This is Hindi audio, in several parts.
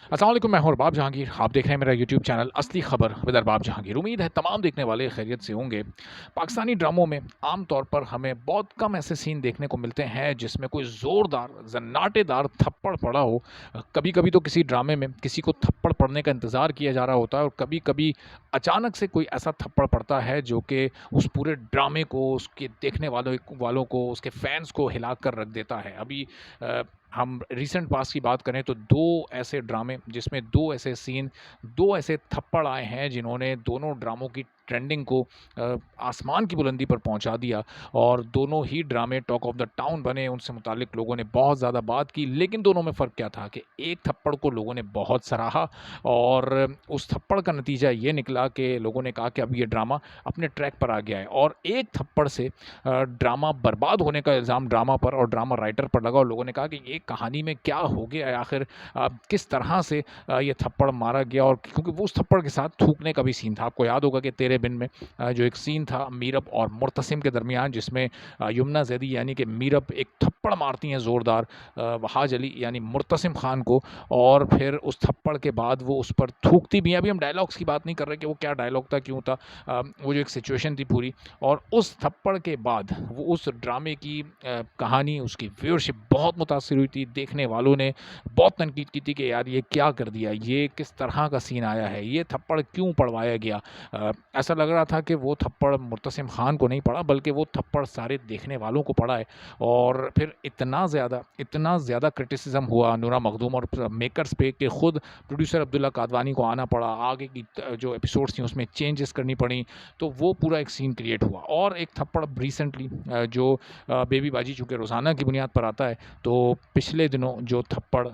अस्सलाम वालेकुम, मैं हूं अरबाब जहांगीर। आप देख रहे हैं मेरा यूट्यूब चैनल असली खबर विद अरबाब जहांगीर। उम्मीद है तमाम देखने वाले खैरियत से होंगे। पाकिस्तानी ड्रामों में आम तौर पर हमें बहुत कम ऐसे सीन देखने को मिलते हैं जिसमें कोई ज़ोरदार, ज़न्नाटेदार थप्पड़ पड़ा हो। कभी-कभी तो किसी ड्रामे में किसी को थप्पड़ पड़ने का इंतज़ार किया जा रहा होता है और कभी-कभी अचानक से कोई ऐसा थप्पड़ पड़ता है जो कि उस पूरे ड्रामे को, उसके देखने वालों वालों को, उसके फैन्स को हिला कर रख देता है। अभी अ, हम रीसेंट पास्ट की बात करें तो 2 ऐसे ड्रामे जिसमें 2 ऐसे सीन, 2 ऐसे थप्पड़ आए हैं जिन्होंने दोनों ड्रामों की ट्रेंडिंग को आसमान की बुलंदी पर पहुंचा दिया और दोनों ही ड्रामे टॉक ऑफ द टाउन बने। उनसे मुतालिक लोगों ने बहुत ज़्यादा बात की, लेकिन दोनों में फ़र्क क्या था कि एक थप्पड़ को लोगों ने बहुत सराहा और उस थप्पड़ का नतीजा ये निकला कि लोगों ने कहा कि अब ये ड्रामा अपने ट्रैक पर आ गया है और एक थप्पड़ से ड्रामा बर्बाद होने का इल्ज़ाम ड्रामा पर और ड्रामा राइटर पर लगा और लोगों ने कहा कि ये कहानी में क्या हो गया है आखिर, किस तरह से ये थप्पड़ मारा गया। और क्योंकि वो उस थप्पड़ के साथ थूकने का भी सीन था। आपको याद होगा कि तेरे बिन में जो एक सीन था मीरब और मुर्तसिम के दरमियान, जिसमें यमुना ज़ैदी यानी कि मीरब एक थप्पड़ मारती हैं ज़ोरदार वहाज अली यानी मुर्तसिम खान को और फिर उस थप्पड़ के बाद वो उस पर थूकती भी हैं। अभी हम डायलॉग्स की बात नहीं कर रहे कि वो क्या डायलॉग था, क्यों था, वो जो एक सिचुएशन थी पूरी। और उस थप्पड़ के बाद वो उस ड्रामे की कहानी, उसकी व्यूअरशिप बहुत मुतासिर हुई थी। देखने वालों ने बहुत तनकीद की थी कि यार ये क्या कर दिया, ये किस तरह का सीन आया है, ये थप्पड़ क्यों पड़वाया गया। ऐसा लग रहा था कि वो थप्पड़ मुर्तसिम खान को नहीं पड़ा, बल्कि वो थप्पड़ सारे देखने वालों को पड़ा है। और फिर इतना ज़्यादा क्रिटिसिज्म हुआ नूरा मखदूम और मेकर्स पे कि खुद प्रोड्यूसर अब्दुल्ला कादवानी को आना पड़ा, आगे की जो एपिसोड्स थी उसमें चेंजेस करनी पड़ी। तो वो पूरा एक सीन क्रिएट हुआ। और एक थप्पड़ रिसेंटली जो बेबी बाजी चूँकि रोज़ाना की बुनियाद पर आता है, तो पिछले दिनों जो थप्पड़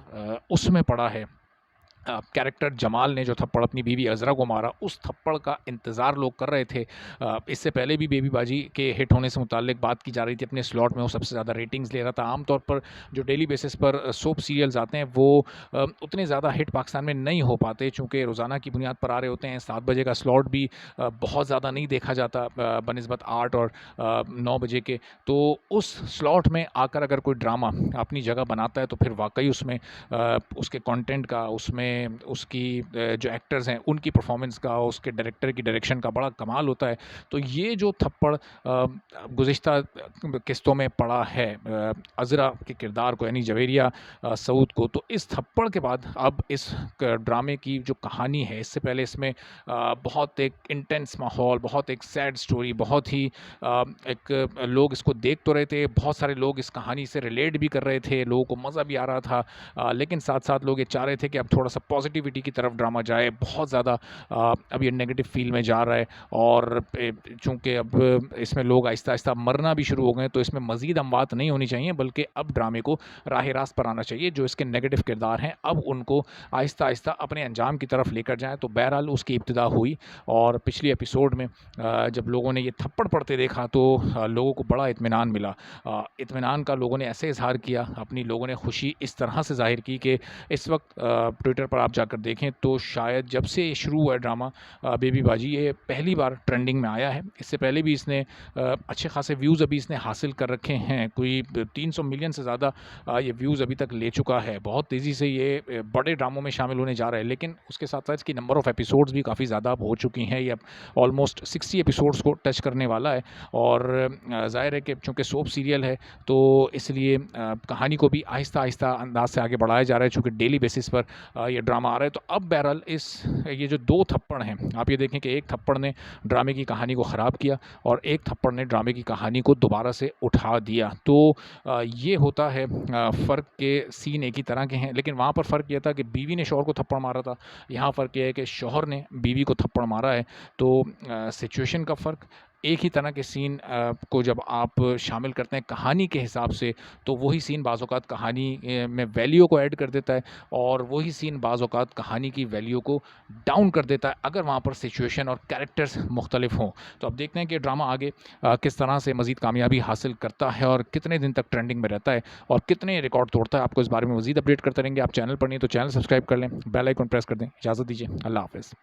उसमें पड़ा है, कैरेक्टर जमाल ने जो थप्पड़ अपनी बीवी अज़रा को मारा, उस थप्पड़ का इंतज़ार लोग कर रहे थे। इससे पहले भी बेबी बाजी के हिट होने से मुताल्लिक बात की जा रही थी। अपने स्लॉट में वो सबसे ज़्यादा रेटिंग्स ले रहा था। आम तौर पर जो डेली बेसिस पर सोप सीरियल्स आते हैं वो उतने ज़्यादा हिट पाकिस्तान में नहीं हो पाते, चूँकि रोज़ाना की बुनियाद पर आ रहे होते हैं। 7 बजे का स्लॉट भी बहुत ज़्यादा नहीं देखा जाता बनिस्बत 8 और 9 बजे के। तो उस स्लॉट में आकर अगर कोई ड्रामा अपनी जगह बनाता है तो फिर वाक़ई उसमें उसके कंटेंट का, उसमें उसकी जो एक्टर्स हैं उनकी परफॉर्मेंस का, उसके डायरेक्टर की डायरेक्शन का बड़ा कमाल होता है। तो ये जो थप्पड़ गुज़िश्ता किस्तों में पड़ा है अज़रा के किरदार को यानी जवेरिया सऊद को, तो इस थप्पड़ के बाद अब इस ड्रामे की जो कहानी है, इससे पहले इसमें बहुत एक इंटेंस माहौल, बहुत एक सैड स्टोरी, बहुत ही एक लोग इसको देख तो रहे थे, बहुत सारे लोग इस कहानी से रिलेट भी कर रहे थे, लोगों को मज़ा भी आ रहा था। लेकिन साथ-साथ लोग ये चाह रहे थे कि अब थोड़ा-सा पॉज़िटिविटी की तरफ ड्रामा जाए। बहुत ज़्यादा अब ये नेगेटिव फ़ील में जा रहा है और चूँकि अब इसमें लोग आहिस्ता-आहिस्ता मरना भी शुरू हो गए हैं, तो इसमें मज़ीद अमवात नहीं होनी चाहिए, बल्कि अब ड्रामे को राह रास्त पर आना चाहिए। जो इसके नेगेटिव किरदार हैं, अब उनको आहिस्ता-आहिस्ता अपने अंजाम की तरफ लेकर जाएँ। तो बहरहाल उसकी इब्तिदा हुई और पिछली एपिसोड में जब लोगों ने ये थप्पड़ पड़ते देखा तो लोगों को बड़ा इत्मीनान मिला। इत्मीनान का लोगों ने ऐसे इज़हार किया, अपनी लोगों ने खुशी इस तरह से ज़ाहिर की कि इस वक्त ट्विटर पर आप जाकर देखें तो शायद जब से ये शुरू हुआ है ड्रामा बेबी बाजी, ये पहली बार ट्रेंडिंग में आया है। इससे पहले भी इसने अच्छे खासे व्यूज़ अभी इसने हासिल कर रखे हैं। कोई 300 मिलियन से ज़्यादा ये व्यूज़ अभी तक ले चुका है। बहुत तेज़ी से ये बड़े ड्रामों में शामिल होने जा रहा है, लेकिन उसके साथ-साथ इसकी नंबर ऑफ़ एपिसोड्स भी काफ़ी ज़्यादा अब हो चुकी हैं। ये अब ऑलमोस्ट 60 एपिसोड्स को टच करने वाला है और ज़ाहिर है कि चूँकि सोप सीरियल है तो इसलिए कहानी को भी आहिस्ता-आहिस्ता अंदाज़ से आगे बढ़ाया जा रहा है। चूँकि डेली बेसिस पर ये ड्रामा आ रहा है, तो अब बहरहाल ये जो 2 थप्पड़ हैं, आप ये देखें कि एक थप्पड़ ने ड्रामे की कहानी को ख़राब किया और एक थप्पड़ ने ड्रामे की कहानी को दोबारा से उठा दिया। तो ये होता है, फ़र्क के सीन एक ही तरह के हैं, लेकिन वहाँ पर फ़र्क ये था कि बीवी ने शौहर को थप्पड़ मारा था। यहाँ फ़र्क ये है कि शौहर ने बीवी को थप्पड़ मारा है। तो सिचुएशन का फ़र्क, एक ही तरह के सीन को जब आप शामिल करते हैं कहानी के हिसाब से, तो वही सीन बाज़ औक़ात कहानी में वैल्यू को ऐड कर देता है और वही सीन बाज़ औक़ात कहानी की वैल्यू को डाउन कर देता है, अगर वहाँ पर सिचुएशन और कैरेक्टर्स मुख्तलिफ हों। तो अब देखते हैं कि ड्रामा आगे किस तरह से मज़ीद कामयाबी हासिल करता है और कितने दिन तक ट्रेंडिंग में रहता है और कितने रिकॉर्ड तोड़ता है। आपको इस बारे में मज़ीद अपडेट करते रहेंगे। आप चैनल पर नहीं तो चैनल सब्सक्राइब कर लें, बेल आइकन प्रेस कर दें। इजाज़त दीजिए, अल्लाह हाफ़िज़।